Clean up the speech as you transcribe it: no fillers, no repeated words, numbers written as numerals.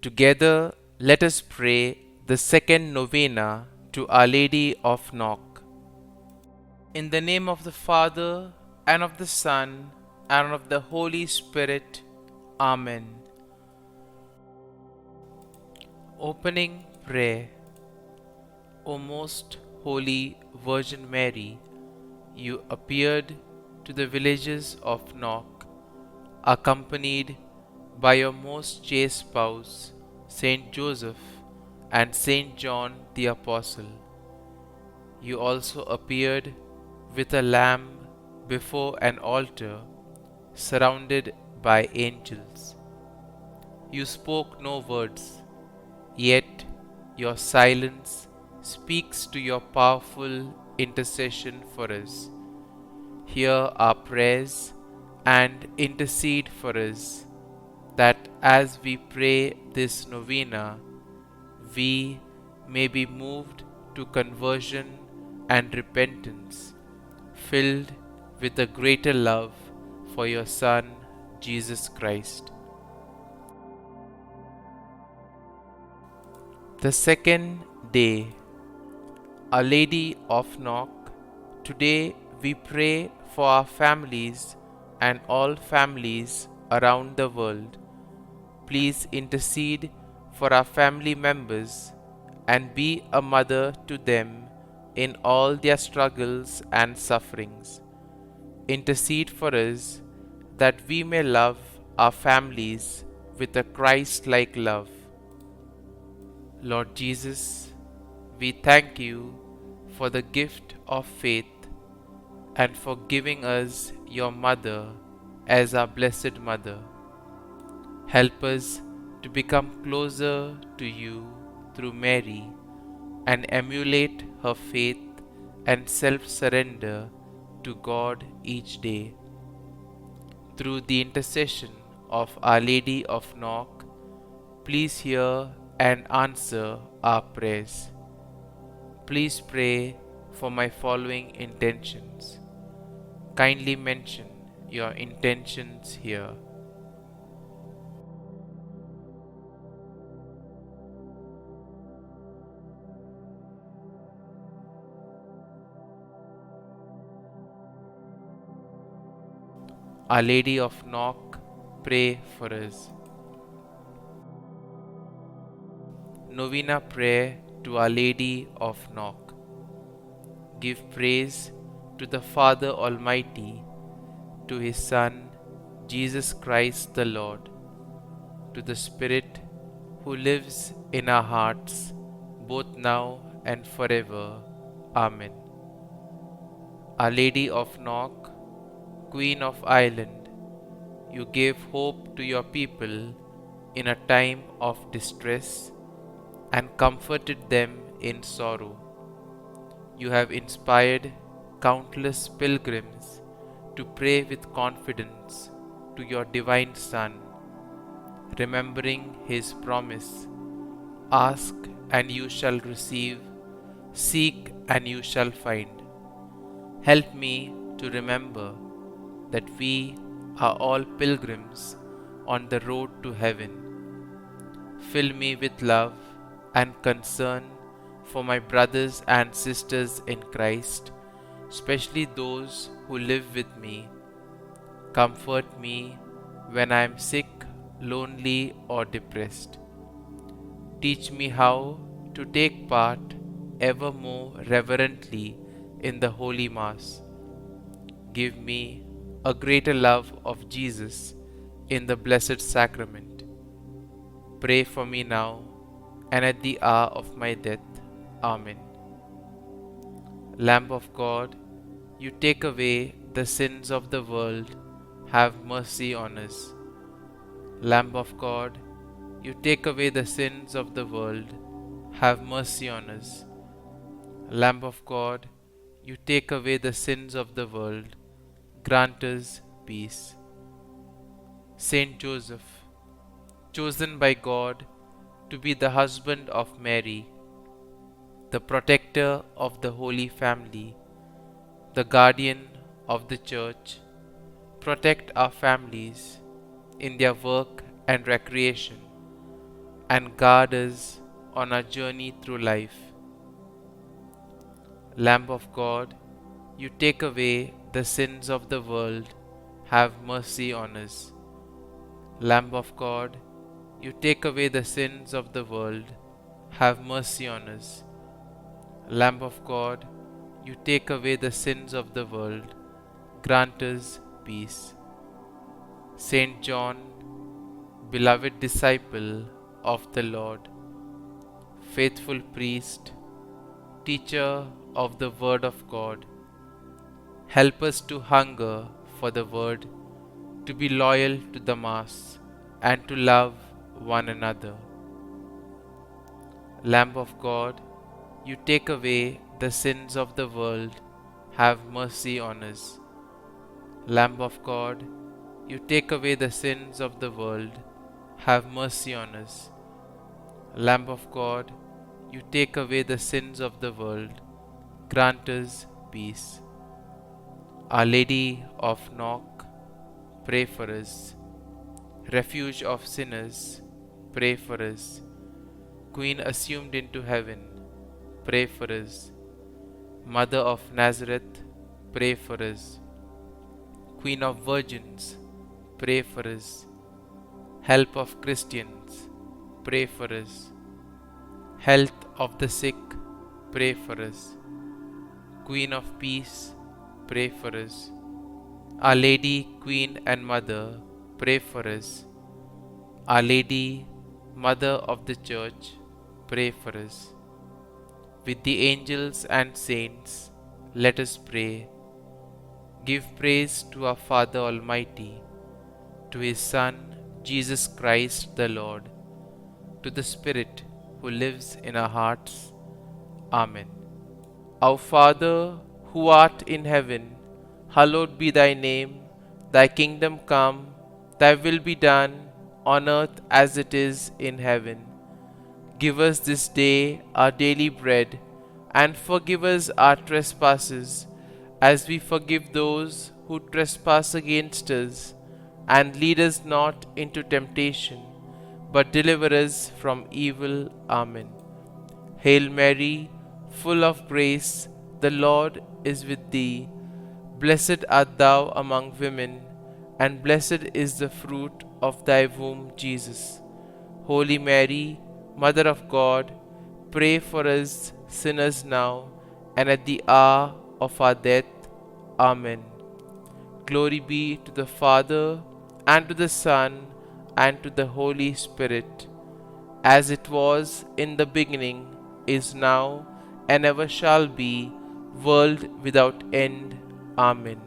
Together, let us pray the second novena to Our Lady of Knock. In the name of the Father, and of the Son, and of the Holy Spirit. Amen. Opening Prayer. O most holy Virgin Mary, you appeared to the villages of Knock, accompanied by your most chaste spouse, Saint Joseph and Saint John the Apostle. You also appeared with a lamb before an altar, surrounded by angels. You spoke no words, yet your silence speaks to your powerful intercession for us. Hear our prayers and intercede for us, that as we pray this novena, we may be moved to conversion and repentance, filled with a greater love for your Son, Jesus Christ. The second day. Our Lady of Knock, today we pray for our families and all families around the world. Please intercede for our family members and be a mother to them in all their struggles and sufferings. Intercede for us that we may love our families with a Christ-like love. Lord Jesus, we thank you for the gift of faith and for giving us your mother as our blessed mother. Help us to become closer to you through Mary and emulate her faith and self-surrender to God each day. Through the intercession of Our Lady of Knock, please hear and answer our prayers. Please pray for my following intentions. Kindly mention your intentions here. Our Lady of Knock, pray for us. Novena Prayer to Our Lady of Knock. Give praise to the Father Almighty, to His Son, Jesus Christ the Lord, to the Spirit who lives in our hearts, both now and forever. Amen. Our Lady of Knock, Queen of Ireland, you gave hope to your people in a time of distress and comforted them in sorrow. You have inspired countless pilgrims to pray with confidence to your divine Son, remembering His promise, ask and you shall receive, seek and you shall find. Help me to remember that we are all pilgrims on the road to heaven. Fill me with love and concern for my brothers and sisters in Christ, especially those who live with me. Comfort me when I am sick, lonely, or depressed. Teach me how to take part ever more reverently in the Holy Mass. Give me a greater love of Jesus in the Blessed Sacrament. Pray for me now and at the hour of my death. Amen. Lamb of God, you take away the sins of the world, have mercy on us. Lamb of God, you take away the sins of the world, have mercy on us. Lamb of God, you take away the sins of the world, grant us peace. Saint Joseph, chosen by God to be the husband of Mary, the protector of the Holy Family, the guardian of the Church, protect our families in their work and recreation, and guard us on our journey through life. Lamb of God, you take away the sins of the world, have mercy on us. Lamb of God, you take away the sins of the world, have mercy on us. Lamb of God, you take away the sins of the world, grant us peace. Saint John, beloved disciple of the Lord, faithful priest, teacher of the Word of God, help us to hunger for the Word, to be loyal to the Mass, and to love one another. Lamb of God, you take away the sins of the world, have mercy on us. Lamb of God, you take away the sins of the world, have mercy on us. Lamb of God, you take away the sins of the world, grant us peace. Our Lady of Knock, pray for us. Refuge of sinners, pray for us. Queen assumed into heaven, pray for us. Mother of Nazareth, pray for us. Queen of Virgins, pray for us. Help of Christians, pray for us. Health of the sick, pray for us. Queen of Peace, pray for us. Our Lady, Queen and Mother, pray for us. Our Lady, Mother of the Church, pray for us. With the angels and saints, let us pray. Give praise to our Father Almighty, to His Son, Jesus Christ the Lord, to the Spirit who lives in our hearts. Amen. Our Father, who art in heaven, hallowed be thy name. Thy kingdom come, thy will be done, on earth as it is in heaven. Give us this day our daily bread, and forgive us our trespasses, as we forgive those who trespass against us. And lead us not into temptation, but deliver us from evil. Amen. Hail Mary, full of grace, the Lord is with thee. Blessed art thou among women, and blessed is the fruit of thy womb, Jesus. Holy Mary, Mother of God, pray for us sinners now and at the hour of our death. Amen. Glory be to the Father, and to the Son, and to the Holy Spirit, as it was in the beginning, is now, and ever shall be, world without end. Amen.